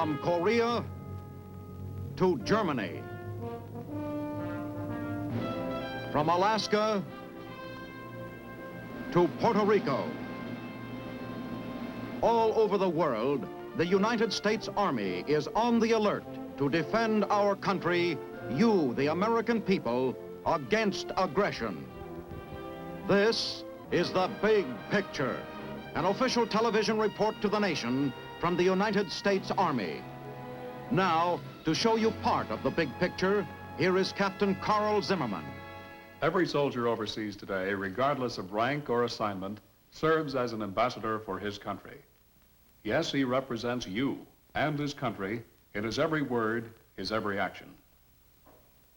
From Korea to Germany. From Alaska to Puerto Rico. All over the world, the United States Army is on the alert to defend our country, you, the American people, against aggression. This is The Big Picture, an official television report to the nation from the United States Army. Now, to show you part of the big picture, here is Captain Carl Zimmerman. Every soldier overseas today, regardless of rank or assignment, serves as an ambassador for his country. Yes, he represents you and his country in his every word, his every action.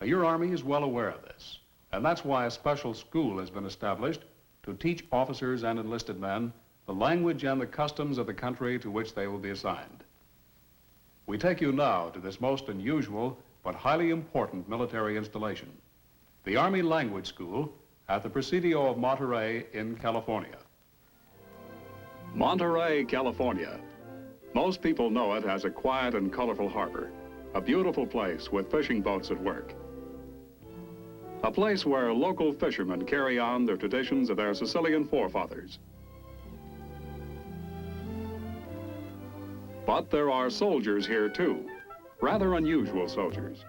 Now, your Army is well aware of this, and that's why a special school has been established to teach officers and enlisted men the language and the customs of the country to which they will be assigned. We take you now to this most unusual but highly important military installation, the Army Language School at the Presidio of Moneterey in California. Moneterey, California. Most people know it as a quiet and colorful harbor, a beautiful place with fishing boats at work. A place where local fishermen carry on their traditions of their Sicilian forefathers. But there are soldiers here too, rather unusual soldiers.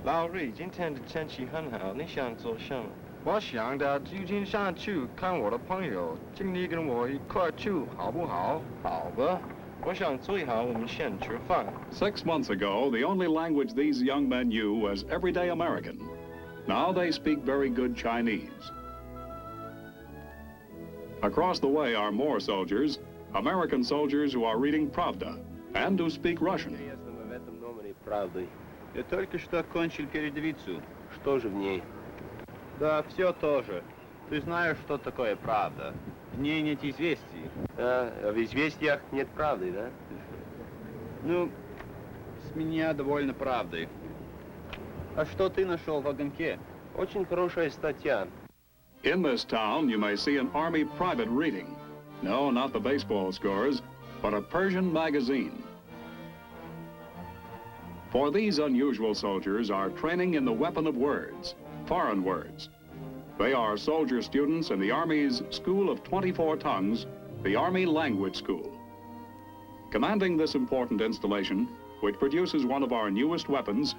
老瑞，今天的天气很好，你想做什么？我想的最近想去看我的朋友，请你跟我一块去，好不好？好吧，我想最好我们先吃饭。 6 months ago, the only language these young men knew was everyday American. Now they speak very good Chinese. Across the way are more soldiers, American soldiers who are reading Pravda and who speak Russian. Ясно, в этом номере правды. Я только что окончил передовицу. Что же в ней? Да, все то же. Ты знаешь, что такое правда. В ней нет известий. А в известиях нет правды, да? Ну, с меня довольно правды. А что ты нашел в огоньке? Очень хорошая статья. In this town, you may see an Army private reading. No, not the baseball scores, but a Persian magazine. For these unusual soldiers are training in the weapon of words, foreign words. They are soldier students in the Army's School of 24 Tongues, the Army Language School. Commanding this important installation, which produces one of our newest weapons,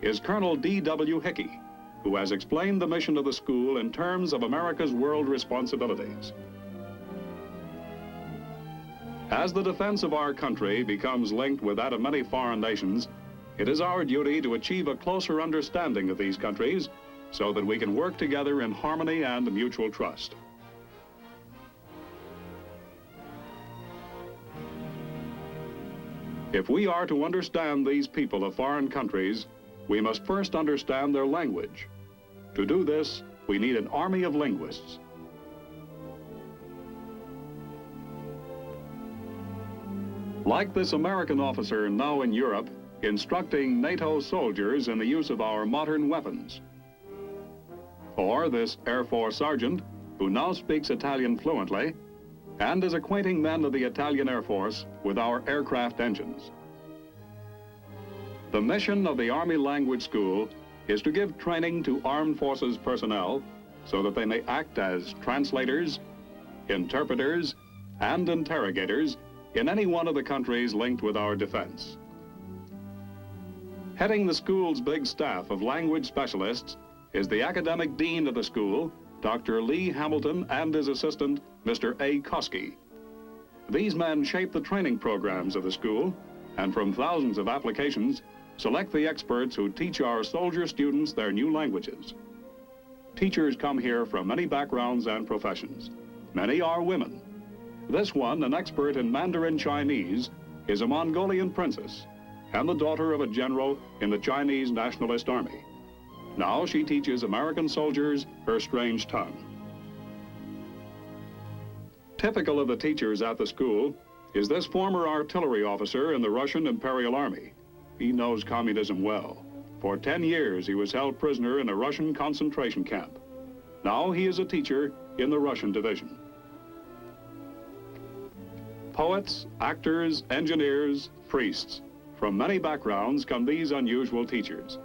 is Colonel D.W. Hickey, who has explained the mission of the school in terms of America's world responsibilities. As the defense of our country becomes linked with that of many foreign nations, it is our duty to achieve a closer understanding of these countries so that we can work together in harmony and mutual trust. If we are to understand these people of foreign countries, we must first understand their language. To do this, we need an army of linguists. Like this American officer now in Europe, instructing NATO soldiers in the use of our modern weapons. Or this Air Force sergeant, who now speaks Italian fluently, and is acquainting men of the Italian Air Force with our aircraft engines. The mission of the Army Language School is to give training to armed forces personnel so that they may act as translators, interpreters, and interrogators in any one of the countries linked with our defense. Heading the school's big staff of language specialists is the academic dean of the school, Dr. Lee Hamilton, and his assistant, Mr. A. Koski. These men shape the training programs of the school, and from thousands of applications, select the experts who teach our soldier students their new languages. Teachers come here from many backgrounds and professions. Many are women. This one, an expert in Mandarin Chinese, is a Mongolian princess and the daughter of a general in the Chinese Nationalist Army. Now she teaches American soldiers her strange tongue. Typical of the teachers at the school is this former artillery officer in the Russian Imperial Army. He knows communism well. For 10 years, he was held prisoner in a Russian concentration camp. Now he is a teacher in the Russian division. Poets, actors, engineers, priests. From many backgrounds come these unusual teachers.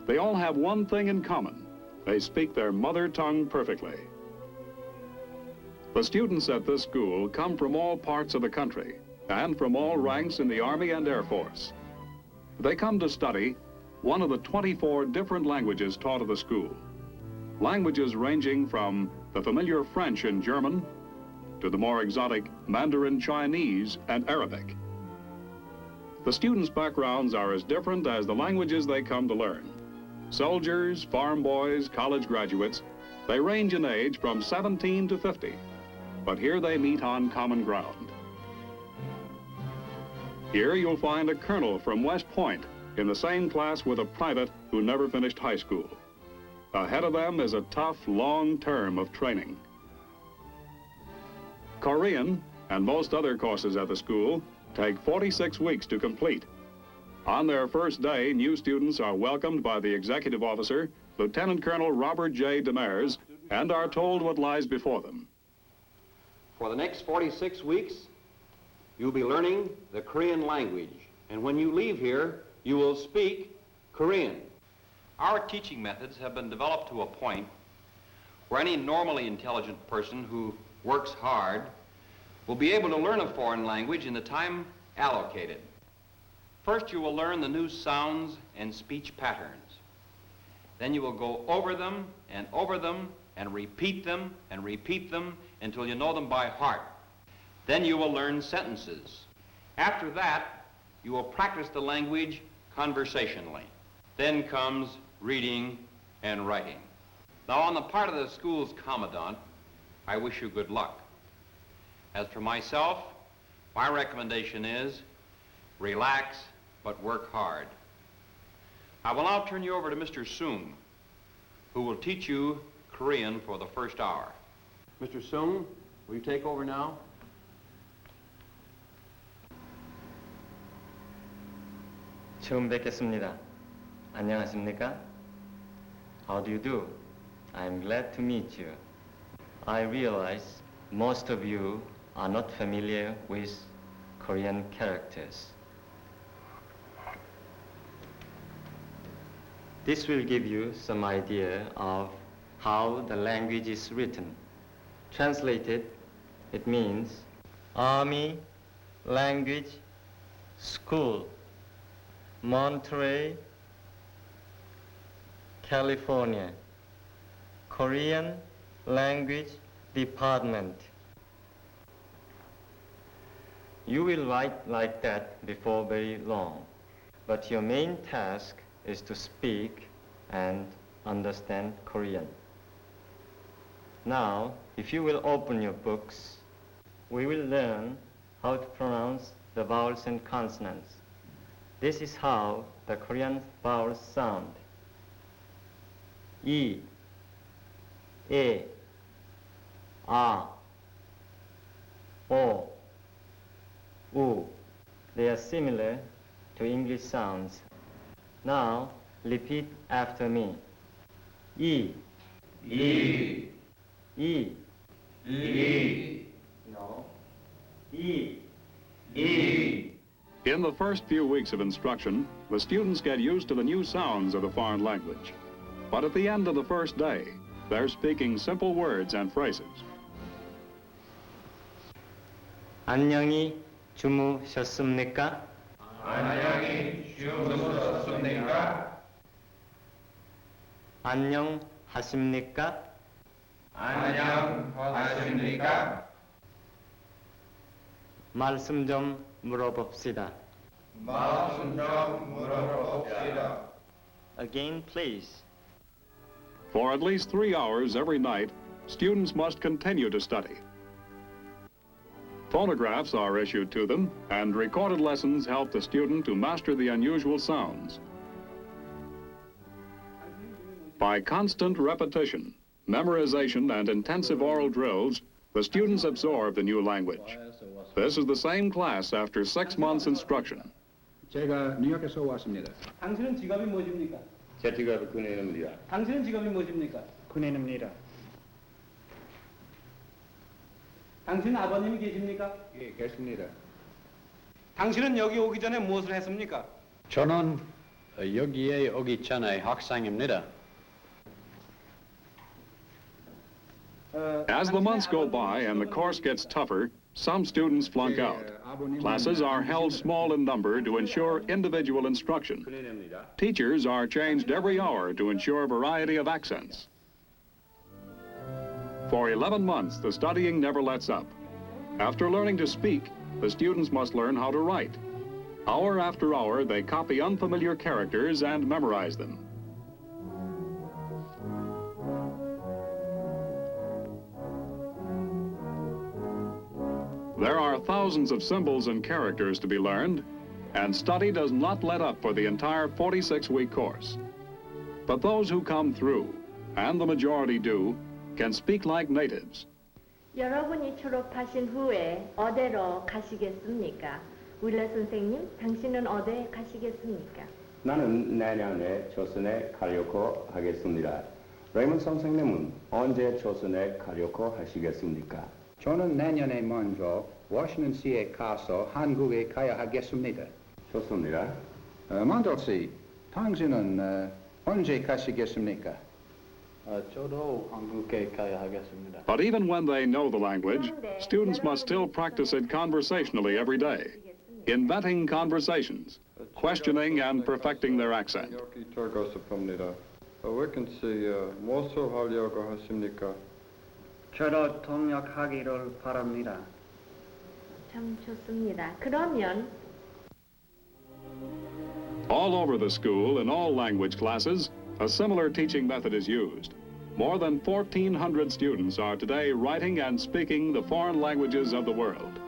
They all have one thing in common. They speak their mother tongue perfectly. The students at this school come from all parts of the country and from all ranks in the Army and Air Force. They come to study one of the 24 different languages taught at the school. Languages ranging from the familiar French and German to the more exotic Mandarin Chinese and Arabic. The students' backgrounds are as different as the languages they come to learn. Soldiers, farm boys, college graduates, they range in age from 17 to 50, but here they meet on common ground. Here you'll find a colonel from West Point in the same class with a private who never finished high school. Ahead of them is a tough, long term of training. Korean and most other courses at the school take 46 weeks to complete. On their first day, new students are welcomed by the executive officer, Lieutenant Colonel Robert J. Demers, and are told what lies before them. For the next 46 weeks, you'll be learning the Korean language. And when you leave here, you will speak Korean. Our teaching methods have been developed to a point where any normally intelligent person who works hard will be able to learn a foreign language in the time allocated. First, you will learn the new sounds and speech patterns. Then you will go over them and repeat them until you know them by heart. Then you will learn sentences. After that, you will practice the language conversationally. Then comes reading and writing. Now, on the part of the school's commandant, I wish you good luck. As for myself, my recommendation is relax, but work hard. I will now turn you over to Mr. Sung, who will teach you Korean for the first hour. Mr. Sung, will you take over now? 처음 뵙겠습니다. 안녕하십니까? How do you do? I'm glad to meet you. I realize most of you are not familiar with Korean characters. This will give you some idea of how the language is written. Translated, it means Army, Language, School, Moneterey, California, Korean Language Department. You will write like that before very long, but your main task is to speak and understand Korean. Now, if you will open your books, we will learn how to pronounce the vowels and consonants. This is how the Korean vowels sound. E, E, A, O, U. They are similar to English sounds. Now, repeat after me. E, E, E, E, no, E, E. In the first few weeks of instruction, the students get used to the new sounds of the foreign language. But at the end of the first day, they're speaking simple words and phrases. 안녕히 주무셨습니까? 안녕히 주무셨습니까? 안녕하십니까? 안녕하십니까? 말씀 좀 물어봅시다. 말씀 좀 물어봅시다. Again, please. For at least 3 hours every night, students must continue to study. Phonographs are issued to them, and recorded lessons help the student to master the unusual sounds. By constant repetition, memorization, and intensive oral drills, the students absorb the new language. This is the same class after 6 months instruction. 제가 뉴욕에서 왔습니다. 당신은 직업이 무엇입니까? 제 직업은 군인입니다. 당신은 직업이 무엇입니까? 군인입니다. 당신 아버님이 계십니까? 예, 계십니다. 당신은 여기 오기 전에 무엇을 했습니까? 저는 여기에 오기 전에 학생입니다. As the months go by and the course gets tougher, some students flunk out. Classes are held small in number to ensure individual instruction. Teachers are changed every hour to ensure variety of accents. For 11 months, the studying never lets up. After learning to speak, the students must learn how to write. Hour after hour, they copy unfamiliar characters and memorize them. There are thousands of symbols and characters to be learned, and study does not let up for the entire 46-week course. But those who come through, and the majority do, can speak like natives. 여러분이 졸업하신 후에 어디로 가시겠습니까? 윌러 선생님, 당신은 어디에 가시겠습니까? 나는 내년에 조선에 가려고 하겠습니다. 레이먼 선생님은 언제 조선에 가려고 하시겠습니까? 저는 내년에 먼저 워싱턴시에 가서 한국에 가야 하겠습니다. 좋습니다. 만돌 씨, 당신은 언제 가시겠습니까? 저도 한국에 가야 하겠습니다. But even when they know the language, students must still practice it conversationally every day, inventing conversations, questioning and perfecting their accent. 여기 들어가 싶습니다. vacancy 무엇을 하려고 하십니까? 저도 통역하기를 바랍니다. 참 좋습니다. 그러면 All over the school, in all language classes, a similar teaching method is used. More than 1,400 students are today writing and speaking the foreign languages of the world.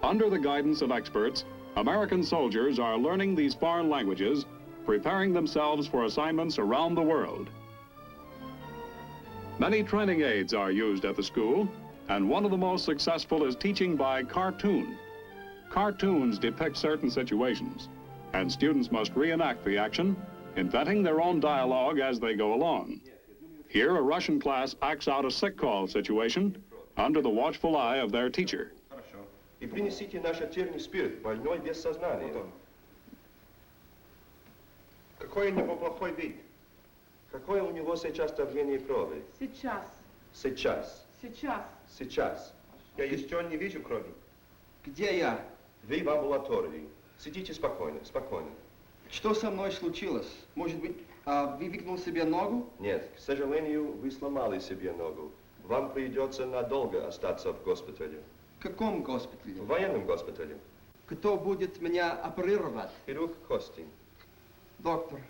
Under the guidance of experts, American soldiers are learning these foreign languages, preparing themselves for assignments around the world. Many training aids are used at the school, and one of the most successful is teaching by cartoon. Cartoons depict certain situations, and students must reenact the action, inventing their own dialogue as they go along. Here, a Russian class acts out a sick call situation under the watchful eye of their teacher. И принесите наш термин спирт, больной без сознания. Какой у него плохой вид? Какое у него сейчас давление крови? Сейчас. Сейчас. Сейчас. Сейчас. Я еще не вижу крови. Где я? Вы в амбулатории. Сидите спокойно, спокойно. Что со мной случилось? Может быть, вывихнул себе ногу? Нет, к сожалению, вы сломали себе ногу. Вам придется надолго остаться в госпитале. В каком госпитале? В военном госпитале. Кто будет меня оперировать? Хирург кости. Доктор,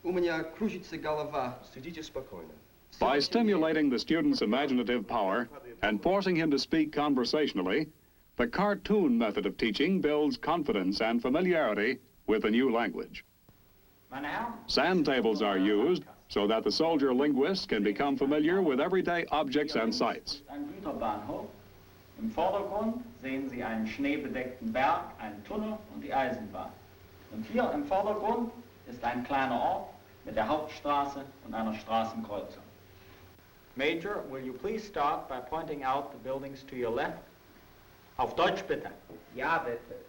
у меня кружится голова. Сидите спокойно. By stimulating the student's imaginative power and forcing him to speak conversationally, the cartoon method of teaching builds confidence and familiarity with the new language. Sand tables are used so that the soldier linguist can become familiar with everyday objects and sights. Im Vordergrund sehen Sie einen schneebedeckten Berg, einen Tunnel und die Eisenbahn. Und hier im Vordergrund ist ein kleiner Ort mit der Hauptstraße und einer Straßenkreuzung. Major, will you please start by pointing out the buildings to your left? Auf Deutsch bitte. Ja, bitte.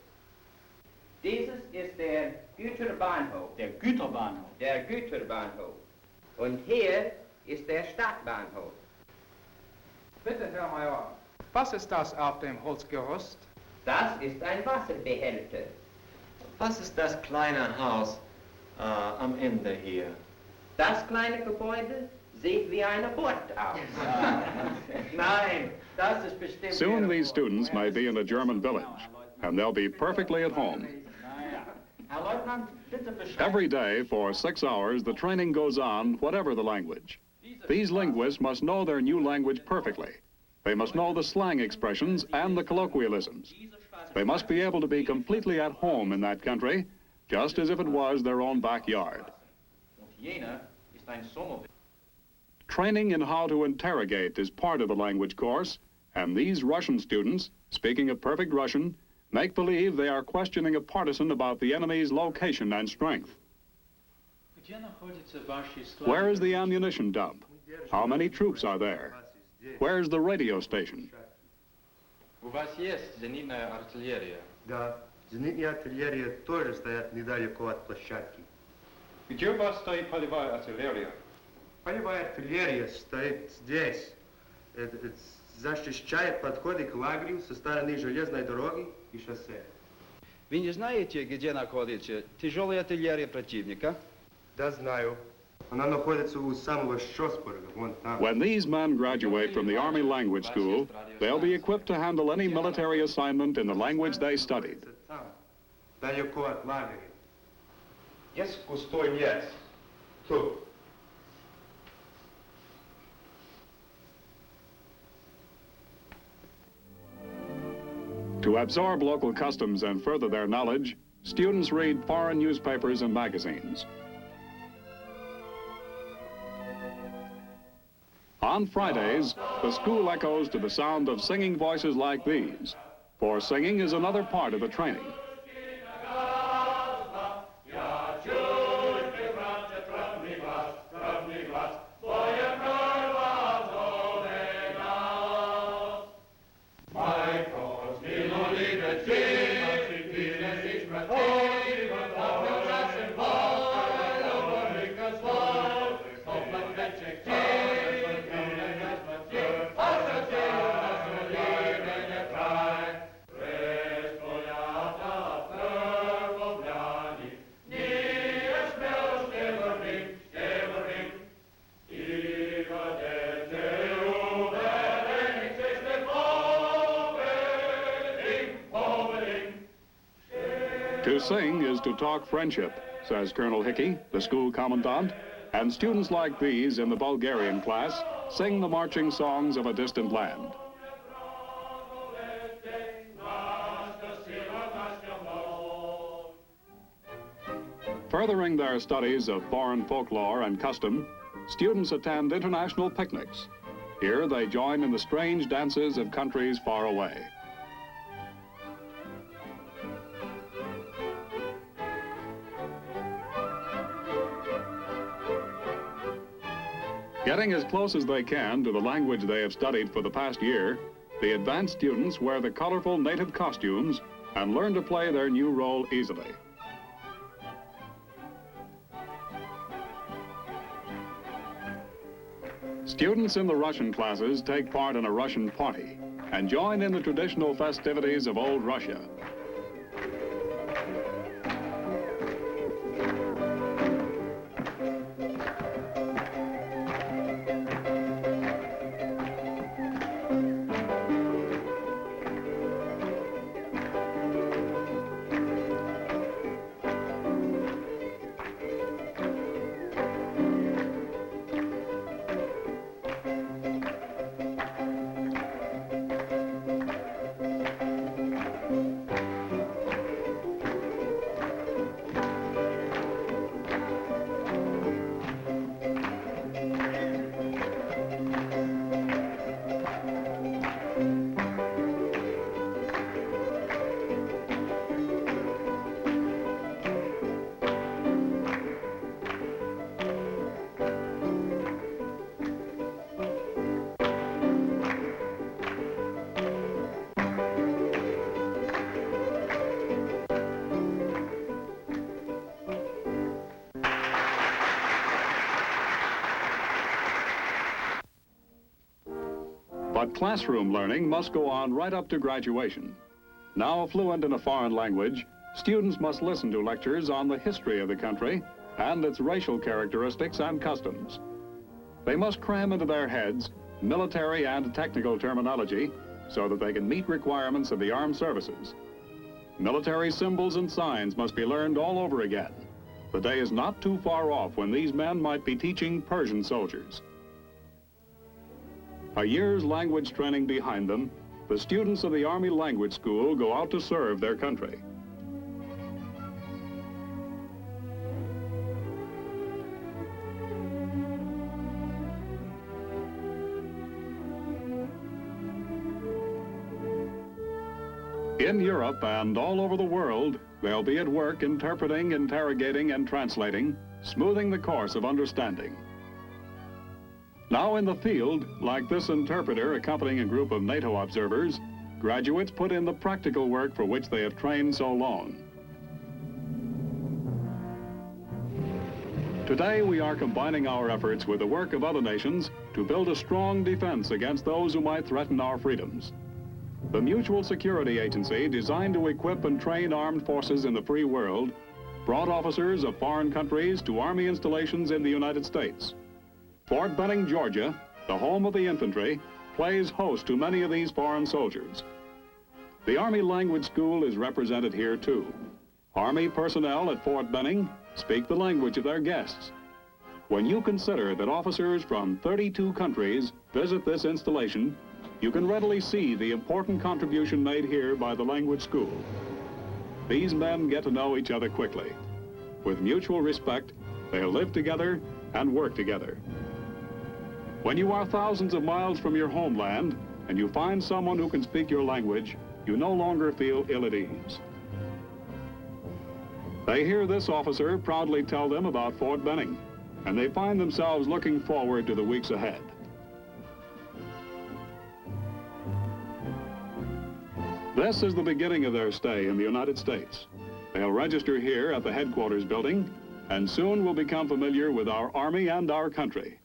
Dieses ist der Güterbahnhof. Der Güterbahnhof. Der Güterbahnhof. Und hier ist der Stadtbahnhof. Bitte, Herr Major. Was ist das auf dem Holzgerüst? Das ist ein Wasserbehälter. Was ist das kleine Haus am Ende hier? Das kleine Gebäude sieht wie eine Burg aus. Nein, das ist bestimmt... Soon these students may be in a German village, and they'll be perfectly at home. Herr Leutnant, bitte beschreiben. Every day for 6 hours, the training goes on, whatever the language. These linguists must know their new language perfectly. They must know the slang expressions and the colloquialisms. They must be able to be completely at home in that country, just as if it was their own backyard. Training in how to interrogate is part of the language course, and these Russian students, speaking of perfect Russian, make believe they are questioning a partisan about the enemy's location and strength. Where is the ammunition dump? How many troops are there? Where's the radio station? У вас есть зенитная артиллерия? Да, зенитная артиллерия тоже стоят недалеко от площадки. Где у вас стоит полевая артиллерия? Полевая артиллерия стоит здесь. Защищает подходы к лагерю со стороны железной дороги и шоссе. Вы не знаете, где находится тяжелая артиллерия противника? Да, знаю. Она находится у самого Шосбурга, вон там. When these men graduate from the Army Language School, they'll be equipped to handle any military assignment in the language they studied. Там, далеко от лагеря. Есть густой лес. Тут. To absorb local customs and further their knowledge, students read foreign newspapers and magazines. On Fridays, the school echoes to the sound of singing voices like these, for singing is another part of the training. To sing is to talk friendship, says Colonel Hickey, the school commandant, and students like these in the Bulgarian class sing the marching songs of a distant land. Furthering their studies of foreign folklore and custom, students attend international picnics. Here they join in the strange dances of countries far away. Getting as close as they can to the language they have studied for the past year, the advanced students wear the colorful native costumes and learn to play their new role easily. Students in the Russian classes take part in a Russian party and join in the traditional festivities of old Russia. But classroom learning must go on right up to graduation. Now fluent in a foreign language, students must listen to lectures on the history of the country and its racial characteristics and customs. They must cram into their heads military and technical terminology so that they can meet requirements of the armed services. Military symbols and signs must be learned all over again. The day is not too far off when these men might be teaching Persian soldiers. A year's language training behind them, the students of the Army Language School go out to serve their country. In Europe and all over the world, they'll be at work interpreting, interrogating, and translating, smoothing the course of understanding. Now in the field, like this interpreter accompanying a group of NATO observers, graduates put in the practical work for which they have trained so long. Today, we are combining our efforts with the work of other nations to build a strong defense against those who might threaten our freedoms. The Mutual Security Agency, designed to equip and train armed forces in the free world, brought officers of foreign countries to Army installations in the United States. Fort Benning, Georgia, the home of the infantry, plays host to many of these foreign soldiers. The Army Language School is represented here too. Army personnel at Fort Benning speak the language of their guests. When you consider that officers from 32 countries visit this installation, you can readily see the important contribution made here by the language school. These men get to know each other quickly. With mutual respect, they'll live together and work together. When you are thousands of miles from your homeland and you find someone who can speak your language, you no longer feel ill at ease. They hear this officer proudly tell them about Fort Benning, and they find themselves looking forward to the weeks ahead. This is the beginning of their stay in the United States. They'll register here at the headquarters building, and soon will become familiar with our Army and our country.